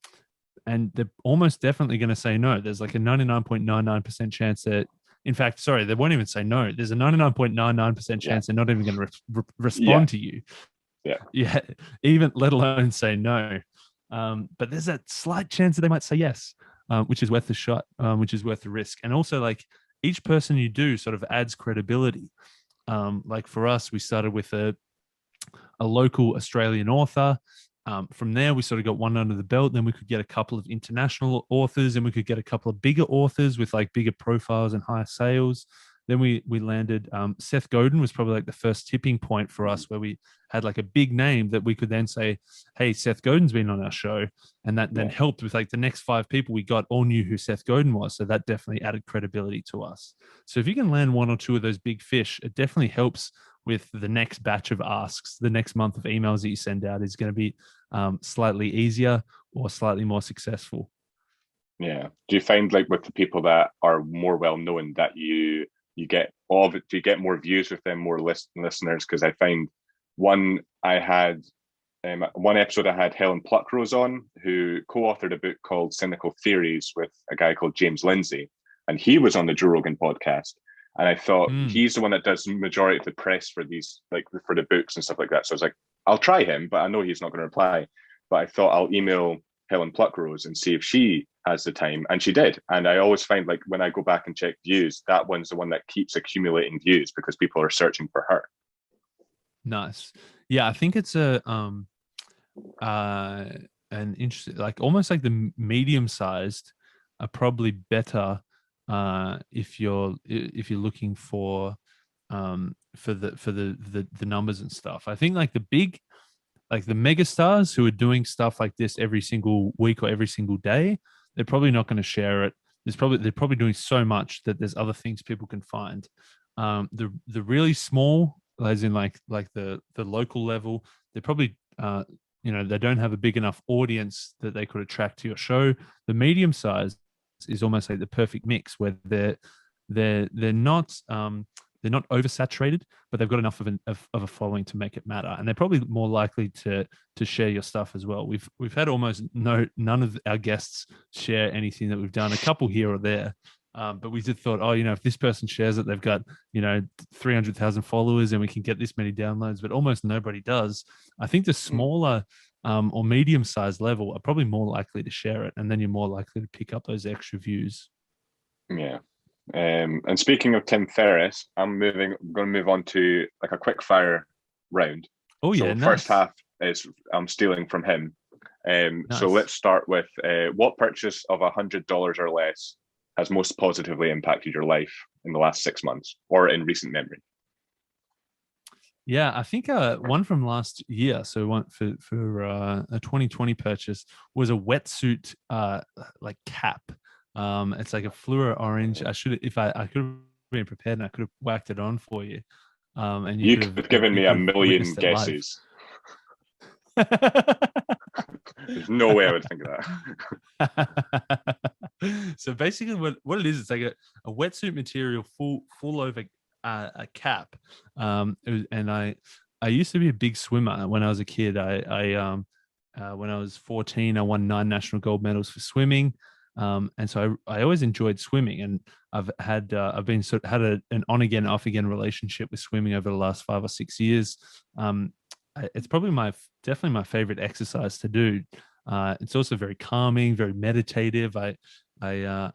they're almost definitely going to say no. There's like a 99.99% chance that, in fact, sorry, they won't even say no. There's a 99.99% chance they're not even going to respond to you. Yeah. Even let alone say no. But there's that slight chance that they might say yes, which is worth the shot, which is worth the risk. And also like each person you do sort of adds credibility. Like for us, we started with a local Australian author. From there, we sort of got one under the belt. Then we could get a couple of international authors, and we could get a couple of bigger authors with like bigger profiles and higher sales. Then we landed Seth Godin was probably like the first tipping point for us, where we had like a big name that we could then say, hey, Seth Godin's been on our show. And that then helped with like the next 5 people we got all knew who Seth Godin was. So that definitely added credibility to us. So if you can land 1 or 2 of those big fish, it definitely helps with the next batch of asks. The next month of emails that you send out is going to be slightly easier or slightly more successful. Yeah. Do you find like with the people that are more well known that you get all of it? Do you get more views with them, more listeners? Because I find one I had One episode I had Helen Pluckrose on, who co-authored a book called Cynical Theories with a guy called James Lindsay, and he was on the Joe Rogan podcast. And I thought he's the one that does the majority of the press for these, like for the books and stuff like that. So I was like, I'll try him, but I know he's not going to reply. But I thought I'll email Helen Pluckrose and see if she has the time, and she did. And I always find, like, when I go back and check views, that one's the one that keeps accumulating views because people are searching for her. Nice. Yeah, I think it's an interesting, like almost like the medium sized are probably better if you're looking for the numbers and stuff. I think like the big, like the mega stars who are doing stuff like this every single week or every single day, they're probably not going to share it. They're probably doing so much that there's other things people can find. The really small, as in like the local level, they're probably they don't have a big enough audience that they could attract to your show. The medium size is almost like the perfect mix where they're not oversaturated, but they've got enough of a following to make it matter, and they're probably more likely to share your stuff as well. We've had almost none of our guests share anything that we've done, a couple here or there. But we just thought, if this person shares it, they've got 300,000 followers, and we can get this many downloads. But almost nobody does. I think the smaller or medium-sized level are probably more likely to share it, and then you're more likely to pick up those extra views. Yeah. And speaking of Tim Ferriss, I'm going to move on to like a quick fire round. Oh yeah, so nice. First half is I'm stealing from him. Nice. So let's start with what purchase of $100 or less has most positively impacted your life in the last 6 months or in recent memory? Yeah, I think one from last year. So one for a 2020 purchase was a wetsuit like cap. It's like a fluoro orange. I could have been prepared and I could have whacked it on for you. And you could have given me a million guesses. There's no way I would think of that. So basically, what it is, it's like a wetsuit material full over a cap. And I used to be a big swimmer when I was a kid. I when I was 14, I won 9 national gold medals for swimming. And so I always enjoyed swimming, and I've had an on again off again relationship with swimming over the last 5 or 6 years. It's probably definitely my favorite exercise to do. It's also very calming, very meditative. I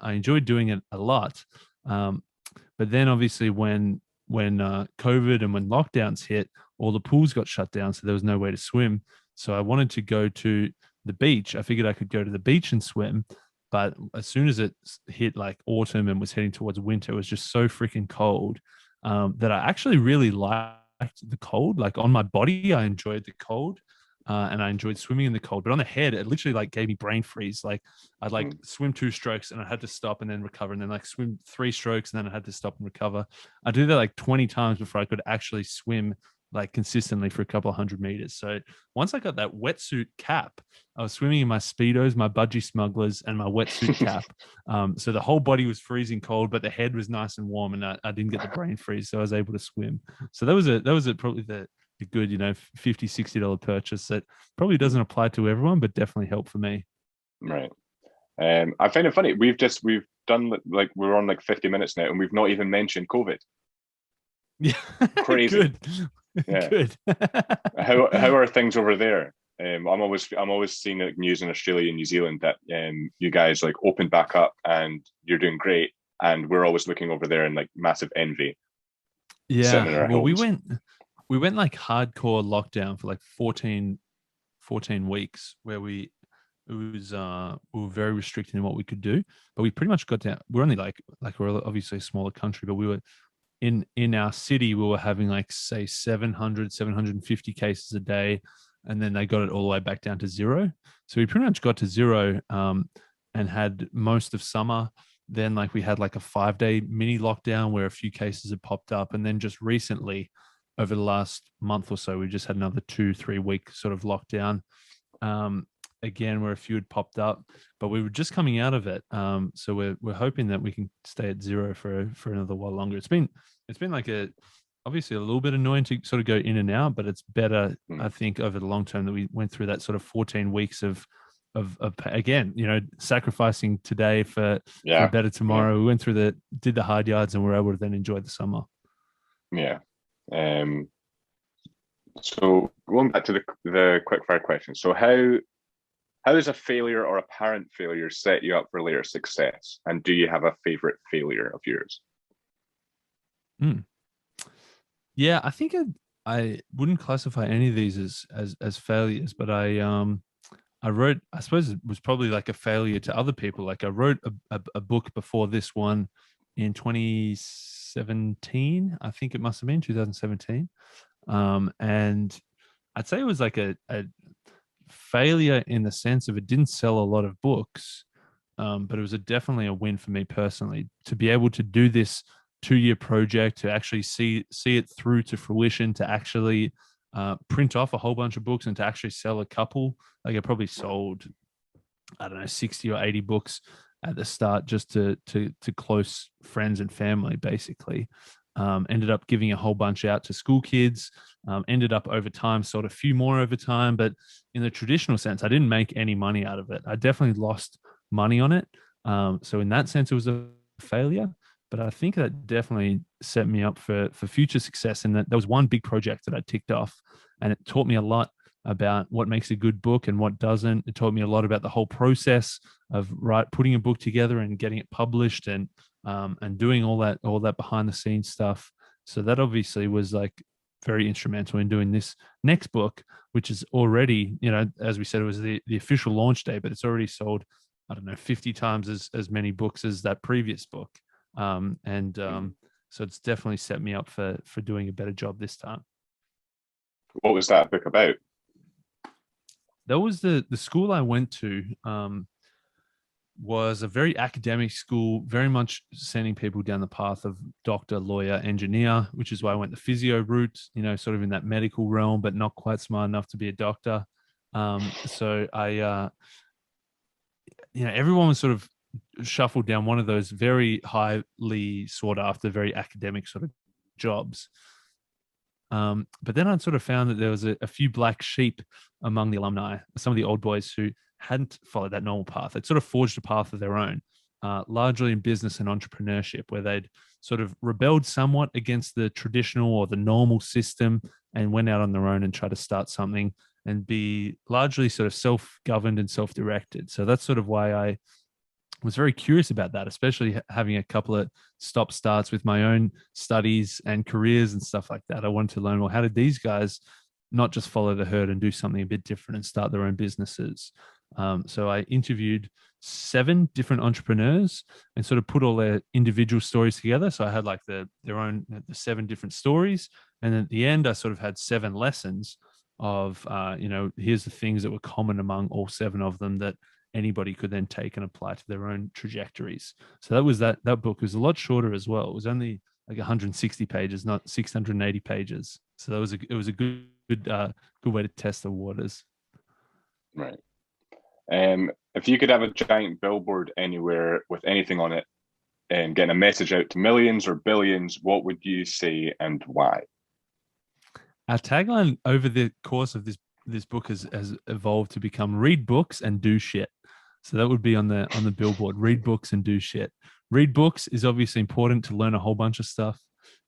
enjoyed doing it a lot. But then obviously when COVID and when lockdowns hit, all the pools got shut down, so there was no way to swim. So I wanted to go to the beach. I figured I could go to the beach and swim. But as soon as it hit like autumn and was heading towards winter, it was just so freaking cold that I actually really liked the cold. Like on my body, I enjoyed the cold and I enjoyed swimming in the cold. But on the head, it literally like gave me brain freeze. Like I'd like swim 2 strokes and I had to stop and then recover, and then like swim 3 strokes and then I had to stop and recover. I do that like 20 times before I could actually swim like consistently for a couple of 100 meters. So once I got that wetsuit cap, I was swimming in my Speedos, my budgie smugglers, and my wetsuit cap. So the whole body was freezing cold, but the head was nice and warm, and I didn't get the brain freeze, so I was able to swim. So that was probably the good, $50, $60 purchase that probably doesn't apply to everyone, but definitely helped for me. Right. I find it funny. We've done like we're on like 50 minutes now, and we've not even mentioned COVID. Yeah, crazy. Good. Yeah. Good. How are things over there? I'm always seeing like news in Australia and New Zealand that you guys like opened back up and you're doing great, and we're always looking over there in like massive envy. Yeah. Well, we went like hardcore lockdown for like 14 weeks where we were very restricted in what we could do, but we pretty much got down. We're only like we're obviously a smaller country, but we were in our city, we were having like say 750 cases a day, and then they got it all the way back down to 0. So we pretty much got to 0 and had most of summer. Then like we had like a 5-day mini lockdown where a few cases had popped up, and then just recently over the last month or so we just had another 2-3 week sort of lockdown again where a few had popped up, but we were just coming out of it. So we're hoping that we can stay at 0 for another while longer. It's been like obviously a little bit annoying to sort of go in and out, but it's better, I Mm. think, over the long term that we went through that sort of 14 weeks of again, sacrificing today for a Yeah, better yeah, tomorrow. We went through did the hard yards, and were able to then enjoy the summer. yeah. Um, so going back to the quick fire question. So how does a failure or apparent failure set you up for later success? And do you have a favorite failure of yours? Mm. Yeah, I think I wouldn't classify any of these as failures, but I wrote, I suppose it was probably like a failure to other people. Like I wrote a book before this one in 2017. I think it must have been 2017. And I'd say it was like a failure in the sense of it didn't sell a lot of books, but it was definitely a win for me personally to be able to do this 2 year project, to actually see it through to fruition, to actually print off a whole bunch of books and to actually sell a couple. Like I probably sold, I don't know, 60 or 80 books at the start just to close friends and family, basically. Ended up giving a whole bunch out to school kids. Ended up over time, sold a few more over time, but in the traditional sense, I didn't make any money out of it. I definitely lost money on it. So in that sense, it was a failure. But I think that definitely set me up for future success. And that there was one big project that I ticked off, and it taught me a lot about what makes a good book and what doesn't. It taught me a lot about the whole process of putting a book together and getting it published, and doing all that behind the scenes stuff. So that obviously was like very instrumental in doing this next book, which is already, as we said, it was the official launch day, but it's already sold, I don't know, 50 times as many books as that previous book. So it's definitely set me up for doing a better job this time. What was that book about? That was the school I went to. Was a very academic school, very much sending people down the path of doctor, lawyer, engineer, which is why I went the physio route, sort of in that medical realm, but not quite smart enough to be a doctor. So everyone was sort of shuffled down one of those very highly sought after, very academic sort of jobs. But then I'd sort of found that there was a few black sheep among the alumni, some of the old boys who hadn't followed that normal path. They'd sort of forged a path of their own, largely in business and entrepreneurship, where they'd sort of rebelled somewhat against the traditional or the normal system and went out on their own and tried to start something and be largely sort of self-governed and self-directed. So that's sort of why I was very curious about that, especially having a couple of stop starts with my own studies and careers and stuff like that. I wanted to learn, well, how did these guys not just follow the herd and do something a bit different and start their own businesses? So I interviewed 7 different entrepreneurs and sort of put all their individual stories together. So I had like the 7 different stories, and then at the end I sort of had 7 lessons of here's the things that were common among all 7 of them that anybody could then take and apply to their own trajectories. So that book was a lot shorter as well. It was only like 160 pages, not 680 pages. So it was a good way to test the waters. Right. If you could have a giant billboard anywhere with anything on it and getting a message out to millions or billions, what would you say and why? Our tagline over the course of this book has evolved to become read books and do shit. So that would be on the billboard, read books and do shit. Read books is obviously important to learn a whole bunch of stuff,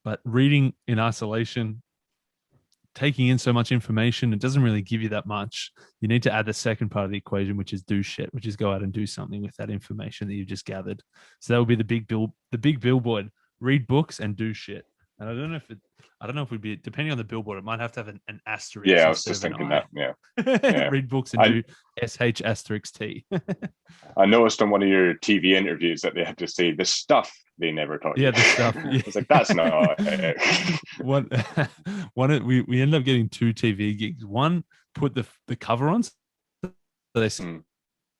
but reading in isolation, taking in so much information, it doesn't really give you that much. You need to add the second part of the equation, which is do shit, which is go out and do something with that information that you've just gathered. So that would be the big billboard, read books and do shit. And I don't know if we'd be, depending on the billboard, it might have to have an asterisk Yeah, I was instead just of an thinking I. that. Yeah, yeah. Read books and I do SH asterisk T. I noticed on one of your TV interviews that they had to say the stuff they never taught you. Yeah, the stuff. Yeah. It's like that's not one we ended up getting 2 TV gigs. One put the cover on, so they said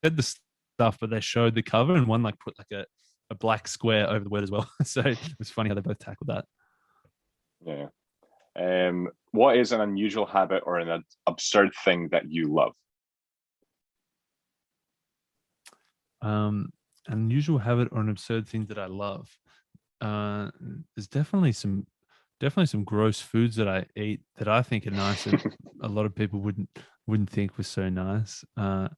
the stuff, but they showed the cover, and one like put like a black square over the word as well. So it was funny how they both tackled that. Yeah. What is an unusual habit or an absurd thing that you love? An unusual habit or an absurd thing that I love. There's definitely some definitely some gross foods that I eat that I think are nice that a lot of people wouldn't think was so nice. An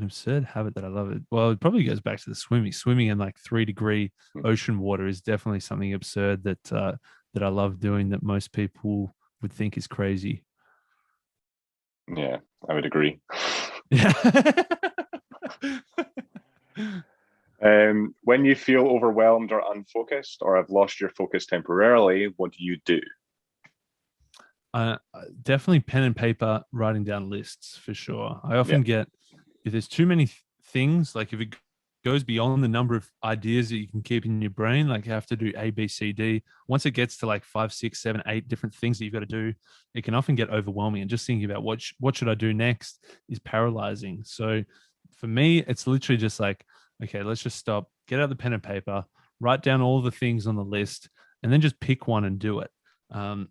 absurd habit that I love it. Well, it probably goes back to the swimming. Swimming in like 3-degree ocean water is definitely something absurd that I love doing that most people would think is crazy. Yeah, I would agree. Yeah. When you feel overwhelmed or unfocused or have lost your focus temporarily, what do you do? uh, Definitely pen and paper, writing down lists for sure. I Yeah, often get, if there's too many things, like if it goes beyond the number of ideas that you can keep in your brain, like you have to do A, B, C, D. Once it gets to like 5, 6, 7, 8 different things that you've got to do, it can often get overwhelming. And just thinking about what should I do next is paralyzing. So for me, it's literally just like, okay, let's just stop, get out the pen and paper, write down all the things on the list, and then just pick one and do it.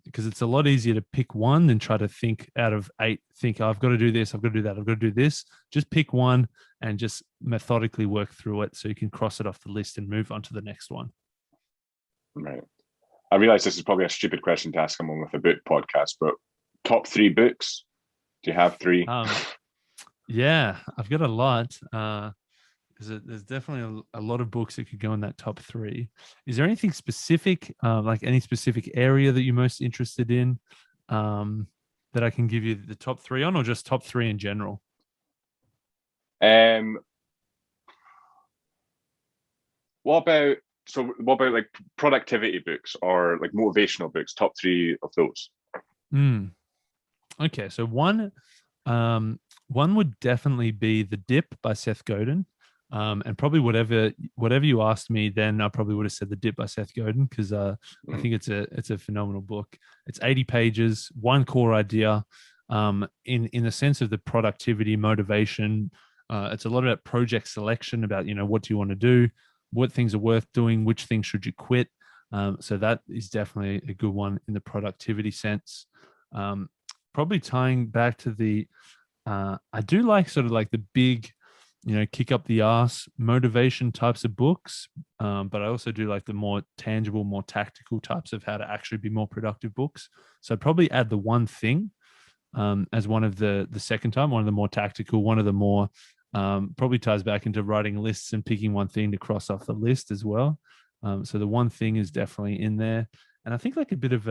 Because it's a lot easier to pick one than try to think out of 8. Think, oh, I've got to do this, I've got to do that, I've got to do this. Just pick one and just methodically work through it so you can cross it off the list and move on to the next one. right. I realize this is probably a stupid question to ask someone with a book podcast, but top 3 books? Do you have 3? Yeah, I've got a lot. There's definitely a lot of books that could go in that top 3. Is there anything specific, like any specific area that you're most interested in, that I can give you the top 3 on, or just top 3 in general? Um, what about like productivity books or like motivational books? Top 3 of those. Mm. Okay, so one would definitely be The Dip by Seth Godin. And probably whatever you asked me then, I probably would have said The Dip by Seth Godin, because I think it's a phenomenal book. It's 80 pages, one core idea, in the sense of the productivity, motivation. It's a lot about project selection, about what do you want to do, what things are worth doing, which things should you quit. So that is definitely a good one in the productivity sense. Probably tying back to I do like sort of like the big, kick up the ass motivation types of books. But I also do like the more tangible, more tactical types of how to actually be more productive books. So I'd probably add The One Thing, as one of the second time, one of the more tactical, one of the more, probably ties back into writing lists and picking one thing to cross off the list as well. So The One Thing is definitely in there. And I think like a bit of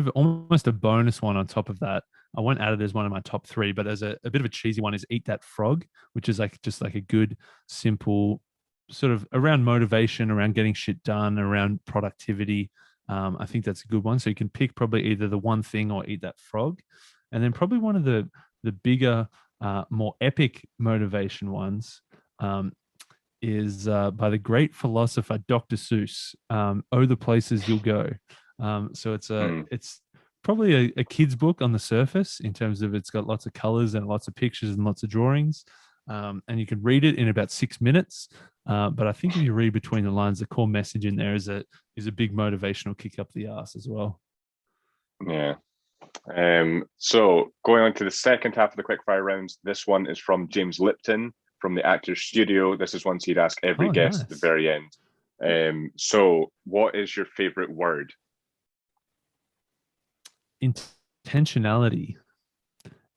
almost a bonus one on top of that. I won't add it as one of my top 3, but as a bit of a cheesy one is Eat That Frog, which is like just like a good, simple sort of around motivation, around getting shit done, around productivity. I think that's a good one. So you can pick probably either The One Thing or Eat That Frog. And then probably one of the bigger, more epic motivation ones, is by the great philosopher Dr. Seuss. Oh, the places you'll go. So it's probably a kid's book on the surface, in terms of it's got lots of colors and lots of pictures and lots of drawings, and you can read it in about 6 minutes. But I think if you read between the lines, the core message in there is a big motivational kick up the ass as well. Yeah. So going on to the second half of the quickfire rounds, this one is from James Lipton from the Actors Studio. This is one he'd ask every guest at the very end. So what is your favorite word? Intentionality.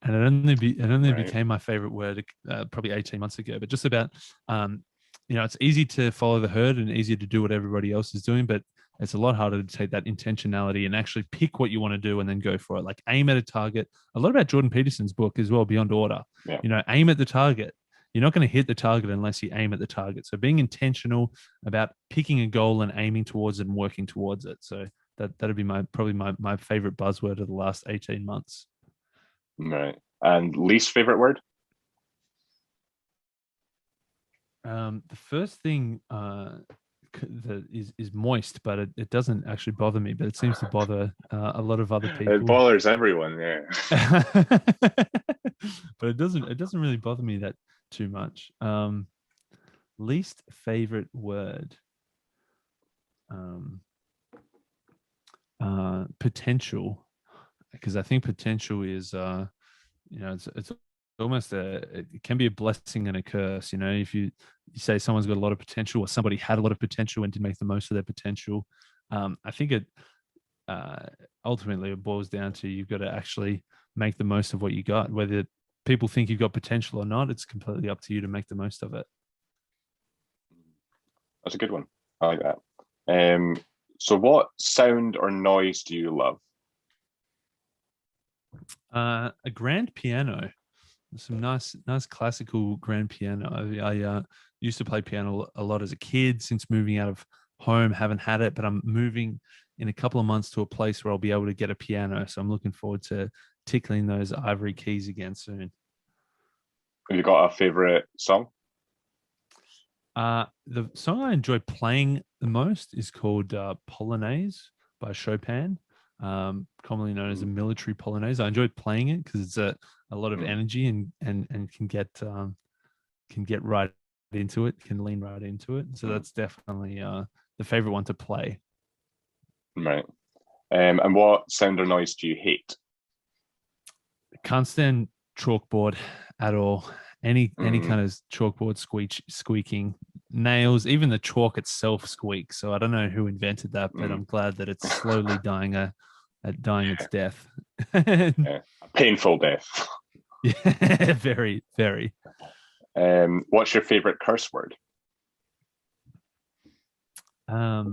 And it only Right. became my favorite word probably 18 months ago. But just about, it's easy to follow the herd and easier to do what everybody else is doing, but it's a lot harder to take that intentionality and actually pick what you want to do and then go for it. Like aim at a target. A lot about Jordan Peterson's book as well, Beyond Order. Yeah. Aim at the target. You're not going to hit the target unless you aim at the target. So being intentional about picking a goal and aiming towards it and working towards it. So that'd be probably my favorite buzzword of the last 18 months. Right. And least favorite word? The first thing that is moist, but it doesn't actually bother me, but it seems to bother a lot of other people. It bothers everyone, yeah. But it doesn't really bother me that too much. Least favorite word. Potential, because I think potential is it's almost it can be a blessing and a curse. If you say someone's got a lot of potential, or somebody had a lot of potential and didn't make the most of their potential, I think it ultimately it boils down to you've got to actually make the most of what you got. Whether people think you've got potential or not, it's completely up to you to make the most of it. That's a good one. I like that. So what sound or noise do you love? A grand piano, some nice classical grand piano. I used to play piano a lot as a kid. Since moving out of home, haven't had it, but I'm moving in a couple of months to a place where I'll be able to get a piano. So I'm looking forward to tickling those ivory keys again soon. Have you got a favorite song? The song I enjoy playing the most is called Polonaise by Chopin, commonly known as a military Polonaise. I enjoy playing it because it's a lot of energy and can get right into it, can lean right into it. So that's definitely the favorite one to play. Right. And what sound or noise do you hate? Can't stand chalkboard at all. Any kind of chalkboard squeaking, nails, even the chalk itself squeaks. So I don't know who invented that, but I'm glad that it's slowly dying its death. Yeah. A painful death. Yeah, very, very. What's your favorite curse word? I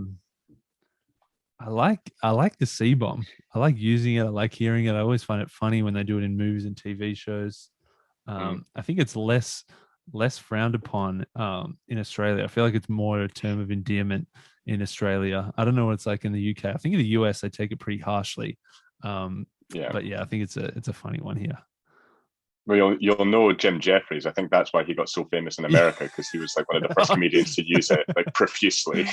like the C bomb. I like using it. I like hearing it. I always find it funny when they do it in movies and TV shows. I think it's less frowned upon in Australia. I feel like it's more a term of endearment in Australia. I don't know what it's like in the UK. I think in the US they take it pretty harshly. But yeah, I think it's a funny one here. Well, you'll know Jim Jeffries. I think that's why he got so famous in America, because he was like one of the first comedians to use it like profusely.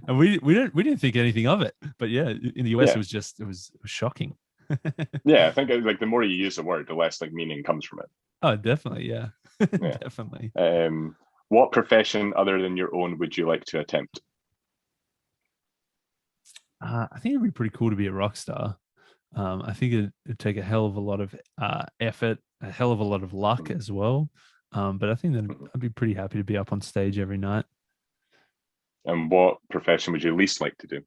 And we didn't think anything of it, but yeah, in the US it was shocking. Yeah, I think like the more you use the word, the less like meaning comes from it. Oh, definitely, yeah. Definitely. What profession other than your own would you like to attempt? I think it'd be pretty cool to be a rock star. I think it'd take a hell of a lot of effort, a hell of a lot of luck as well. But I think that I'd be pretty happy to be up on stage every night. And what profession would you least like to do?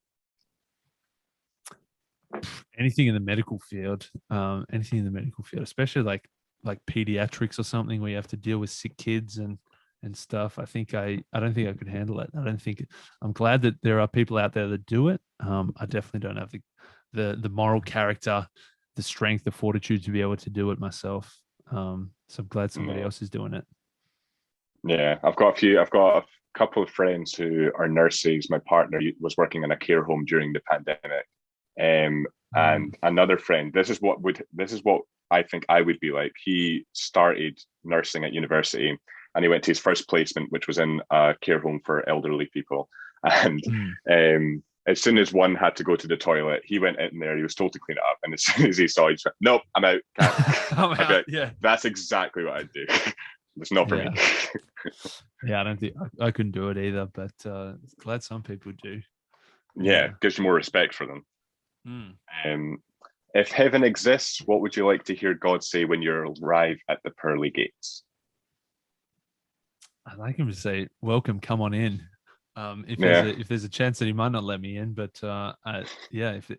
Anything in the medical field. Anything in the medical field, especially like pediatrics or something where you have to deal with sick kids and stuff. I don't think I could handle it. I'm glad that there are people out there that do it. I definitely don't have the moral character, the strength, the fortitude to be able to do it myself. So I'm glad somebody else is doing it. Yeah, I've got a couple of friends who are nurses. My partner was working in a care home during the pandemic. And another friend, this is what I think I would be like. He started nursing at university and he went to his first placement, which was in a care home for elderly people. And as soon as one had to go to the toilet, he went in there. He was told to clean it up, and as soon as he saw, he just went, "Nope, I'm out." I'm out. Yeah, that's exactly what I'd do. It's not for me. Yeah, I don't think I couldn't do it either, but glad some people do. Yeah, gives you more respect for them. If heaven exists, what would you like to hear God say when you arrive at the pearly gates? I'd like him to say, "Welcome, come on in." If there's a chance that he might not let me in, but if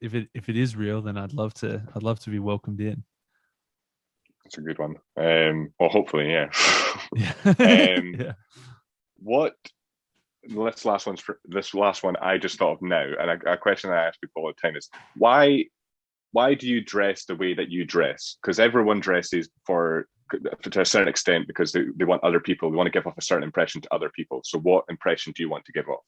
it is real, then I'd love to be welcomed in. That's a good one. Well, hopefully, yeah. Yeah. What? This last one I just thought of now, and a question I ask people all the time is why do you dress the way that you dress? Because everyone dresses to a certain extent because they want other people, they want to give off a certain impression to other people. So what impression do you want to give off?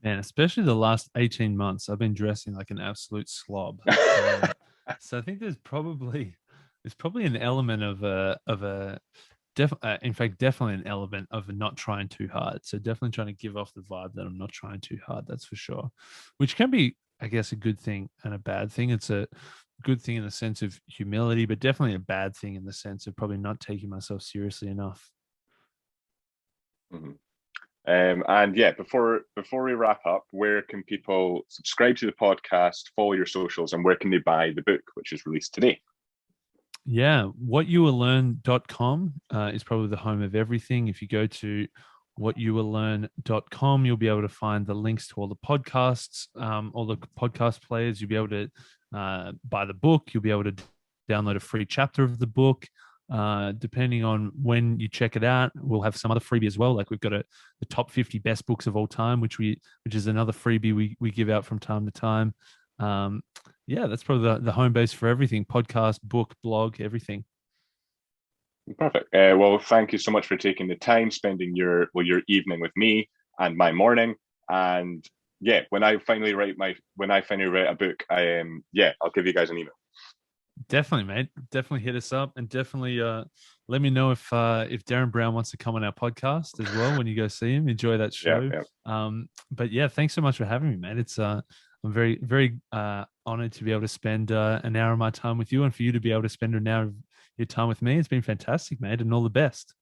Man, especially the last 18 months, I've been dressing like an absolute slob. So I think there's probably an element definitely an element of not trying too hard. So definitely trying to give off the vibe that I'm not trying too hard. That's for sure, which can be, I guess, a good thing and a bad thing. It's a good thing in the sense of humility, but definitely a bad thing in the sense of probably not taking myself seriously enough. And yeah, before we wrap up, where can people subscribe to the podcast, follow your socials, and where can they buy the book, which is released today? Yeah, whatyouwilllearn.com is probably the home of everything. If you go to whatyouwilllearn.com. You'll be able to find the links to all the podcasts, all the podcast players. You'll be able to buy the book. You'll be able to download a free chapter of the book. Depending on when you check it out, we'll have some other freebie as well. Like we've got the top 50 best books of all time, which is another freebie we give out from time to time. Yeah, that's probably the home base for everything: podcast, book, blog, everything. Perfect. Well, thank you so much for taking the time, spending your evening with me and my morning. And yeah, when I finally write a book, I'll give you guys an email. Definitely, mate. Definitely hit us up, and definitely let me know if Darren Brown wants to come on our podcast as well when you go see him. Enjoy that show. Yeah. But yeah, thanks so much for having me, mate. It's I'm very, very honored to be able to spend an hour of my time with you, and for you to be able to spend an hour of your time with me. It's been fantastic, mate, and all the best.